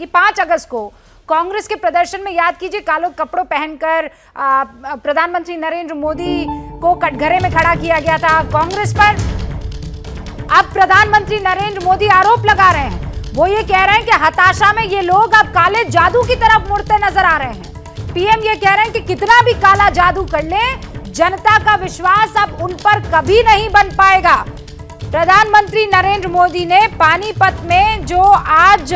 कि 5 अगस्त को कांग्रेस के प्रदर्शन में, याद कीजिए, काले कपड़ों पहनकर प्रधानमंत्री नरेंद्र मोदी को कटघरे में खड़ा किया गया था कांग्रेस पर। अब प्रधानमंत्री नरेंद्र मोदी आरोप लगा रहे हैं, वो ये कह रहे हैं कि हताशा में ये लोग अब काले जादू की तरफ मुड़ते नजर आ रहे हैं। पीएम ये कह रहे हैं कि कितना भी काला जादू कर ले, जनता का विश्वास अब उन पर कभी नहीं बन पाएगा। प्रधानमंत्री नरेंद्र मोदी ने पानीपत में जो आज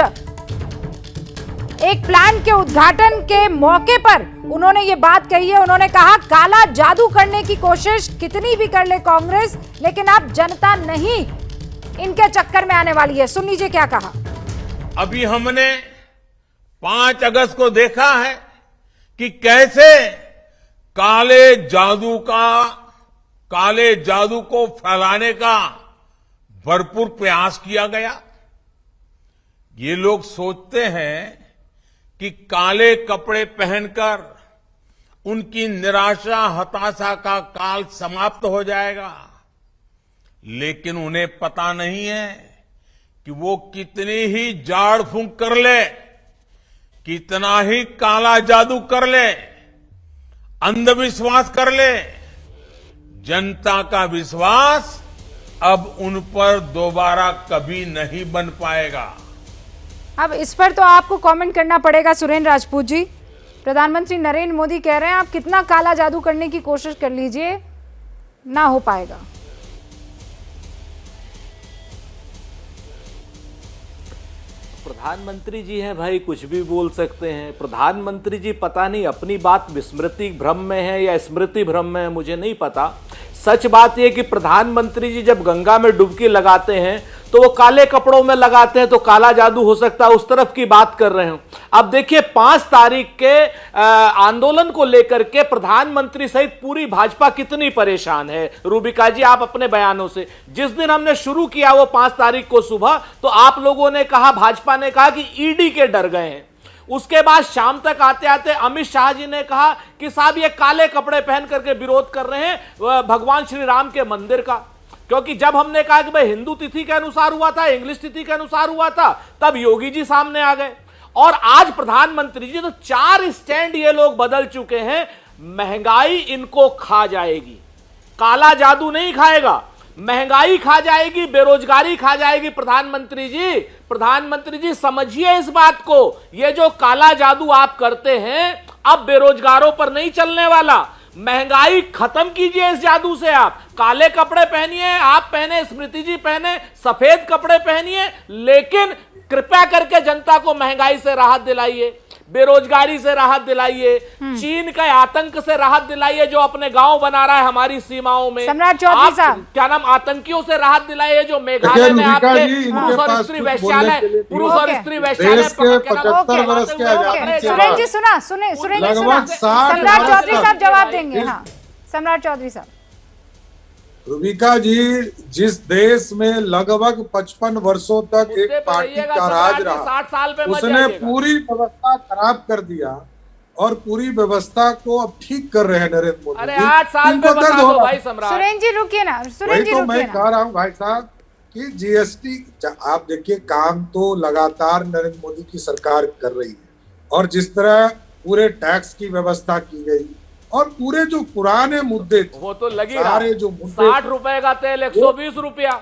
एक प्लांट के उद्घाटन के मौके पर उन्होंने ये बात कही है। उन्होंने कहा, काला जादू करने की कोशिश कितनी भी कर ले कांग्रेस, लेकिन अब जनता नहीं इनके चक्कर में आने वाली है। सुन लीजिए क्या कहा। अभी हमने 5 अगस्त को देखा है कि कैसे काले जादू को फैलाने का भरपूर प्रयास किया गया। ये लोग सोचते हैं कि काले कपड़े पहनकर उनकी निराशा हताशा का काल समाप्त हो जाएगा, लेकिन उन्हें पता नहीं है कि वो कितनी ही झाड़ फूंक कर ले, कितना ही काला जादू कर ले, अंधविश्वास कर ले, जनता का विश्वास अब उन पर दोबारा कभी नहीं बन पाएगा। अब इस पर तो आपको कमेंट करना पड़ेगा सुरेंद्र राजपूत जी। प्रधानमंत्री नरेंद्र मोदी कह रहे हैं आप कितना काला जादू करने की कोशिश कर लीजिए, ना हो पाएगा। प्रधानमंत्री जी हैं भाई, कुछ भी बोल सकते हैं। प्रधानमंत्री जी पता नहीं अपनी बात विस्मृति भ्रम में है या स्मृति भ्रम में है, मुझे नहीं पता। सच बात यह कि प्रधानमंत्री जी जब गंगा में डुबकी लगाते हैं तो वो काले कपड़ों में लगाते हैं, तो काला जादू हो सकता है, उस तरफ की बात कर रहे हो। अब देखिए 5 तारीख के आंदोलन को लेकर के प्रधानमंत्री सहित पूरी भाजपा कितनी परेशान है। रूबिका जी, आप अपने बयानों से, जिस दिन हमने शुरू किया वो 5 तारीख को सुबह, तो आप लोगों ने कहा, भाजपा ने कहा कि ईडी के डर गए हैं। उसके बाद शाम तक आते आते अमित शाह जी ने कहा कि साहब ये काले कपड़े पहन करके विरोध कर रहे हैं भगवान श्री राम के मंदिर का, क्योंकि जब हमने कहा कि भाई हिंदू तिथि के अनुसार हुआ था, इंग्लिश तिथि के अनुसार हुआ था, तब योगी जी सामने आ गए। और आज प्रधानमंत्री जी, तो 4 स्टैंड ये लोग बदल चुके हैं। महंगाई इनको खा जाएगी, काला जादू नहीं खाएगा, महंगाई खा जाएगी, बेरोजगारी खा जाएगी। प्रधानमंत्री जी समझिए इस बात को। ये जो काला जादू आप करते हैं अब बेरोजगारों पर नहीं चलने वाला। महंगाई खत्म कीजिए इस जादू से। आप काले कपड़े पहनिए, आप पहने, स्मृति जी पहने, सफेद कपड़े पहनिए, लेकिन कृपया करके जनता को महंगाई से राहत दिलाइए, बेरोजगारी से राहत दिलाइए, चीन के आतंक से राहत दिलाइए जो अपने गांव बना रहा है हमारी सीमाओं में। सम्राट चौधरी साहब, क्या नाम, आतंकियों से राहत दिलाइए जो मेघालय में आपके पुरुष और स्त्री वैश्यालय सुरेंद्र जी सुना, सुरेंद्र जी सुना, सम्राट चौधरी साहब जवाब देंगे। हाँ सम्राट चौधरी साहब। रूबिका जी, जिस देश में लगभग 55 वर्षों तक एक पार्टी का राज रहा, 60 साल पे उसने पूरी व्यवस्था खराब कर दिया और पूरी व्यवस्था को अब ठीक कर रहे हैं नरेंद्र मोदी। अरे 8 साल पे बता दो भाई सम्राट। सुरेंद्र जी रुकिए ना, सुरेंद्र जी रुकिए ना। मैं कह रहा हूँ भाई साहब कि जीएसटी, आप देखिए काम तो लगातार नरेंद्र मोदी की सरकार कर रही है, और जिस तरह पूरे टैक्स की व्यवस्था की गई और पूरे जो पुराने मुद्दे थे वो तो लगी सारे जो मुद्दे, 60 रुपए का तेल 120 रुपया,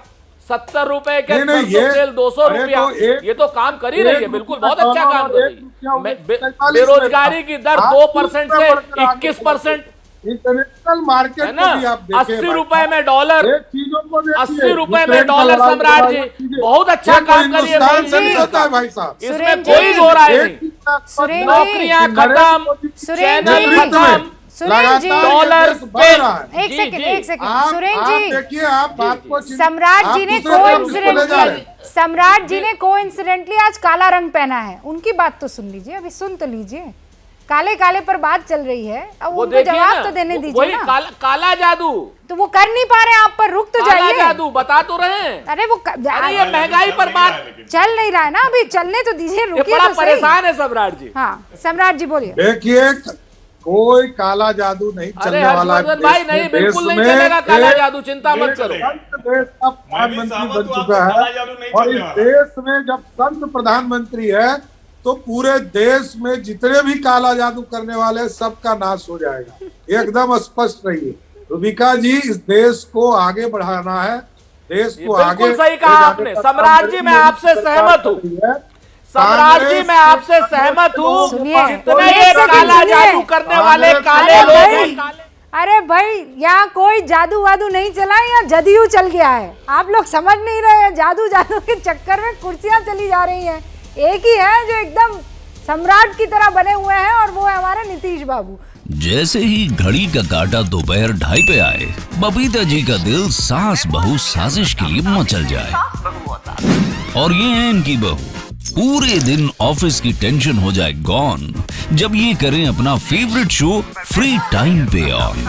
70 रुपए के तेल 200 रुपया, ये तो काम कर ही रही है, बिल्कुल बहुत अच्छा काम कर रही है। बेरोजगारी की दर 2% से 21%। इंटरनेशनल मार्केट में भी आप देखें, 80 रुपए में डॉलर, 80 रुपए में डॉलर। सम्राट जी बहुत अच्छा काम करिए भाई साहब, इसमें कोई दो राय नहीं। नौकरियां खत्म, चैनल खत्म, डॉलर एक सेकंड सुरेंद्र जी, देखिए आप बात को, सम्राट जी ने कोइंसिडेंटली आज काला रंग पहना है, उनकी बात तो सुन लीजिए, अभी सुन तो लीजिए। काले काले पर बात चल रही है, अब उनको जवाब तो देने दीजिए ना। काला जादू तो वो कर नहीं पा रहे, आप पर रुक तो जाइए। जादू बता तो रहे हैं। अरे वो ये महंगाई पर बात चल नहीं रहा है ना, अभी चलने तो दीजिए, रुकिए तो सही। परेशान है सम्राट जी। हाँ सम्राट जी बोलिए। देखिए कोई काला जादू नहीं चलने वाला है भाई, नहीं बिल्कुल नहीं चलेगा काला जादू, चिंता मत करो। देश का प्रधानमंत्री बन चुका है, और इस देश में जब संत प्रधानमंत्री है तो पूरे देश में जितने भी काला जादू करने वाले हैं, सबका नाश हो जाएगा। एकदम स्पष्ट रहिए रूबिका जी, इस देश को आगे बढ़ाना है, देश को आगे। बिल्कुल सही कहा आपने। सम्राट जी, मैं आपसे सहमत हूँ। सम्राट जी, मैं आपसे सहमत हूँ। सुनिए, जितने ये काला जादू करने वाले काले लोग हैं, अरे भाई, यहाँ कोई जादू वादू नहीं चला है, यहाँ जदयू चल गया है। आप लोग समझ नहीं रहे हैं, जादू जादू के चक्कर में कुर्सियां चली जा रही हैं। एक ही है जो एकदम सम्राट की तरह बने हुए हैं, और वो है हमारा नीतीश बाबू। जैसे ही घड़ी का काटा दोपहर 2:30 पे आए, बबीता जी का दिल सास बहू साजिश के लिए मचल जाए। और ये है इनकी बहू, पूरे दिन ऑफिस की टेंशन हो जाए गॉन जब ये करें अपना फेवरेट शो फ्री टाइम पे ऑन।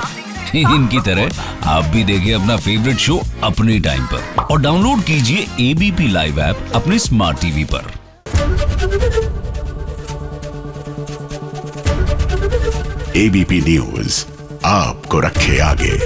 इनकी तरह आप भी देखिए अपना फेवरेट शो अपने टाइम पर, और डाउनलोड कीजिए एबीपी लाइव ऐप अपने स्मार्ट टीवी पर। एबीपी न्यूज आपको रखे आगे।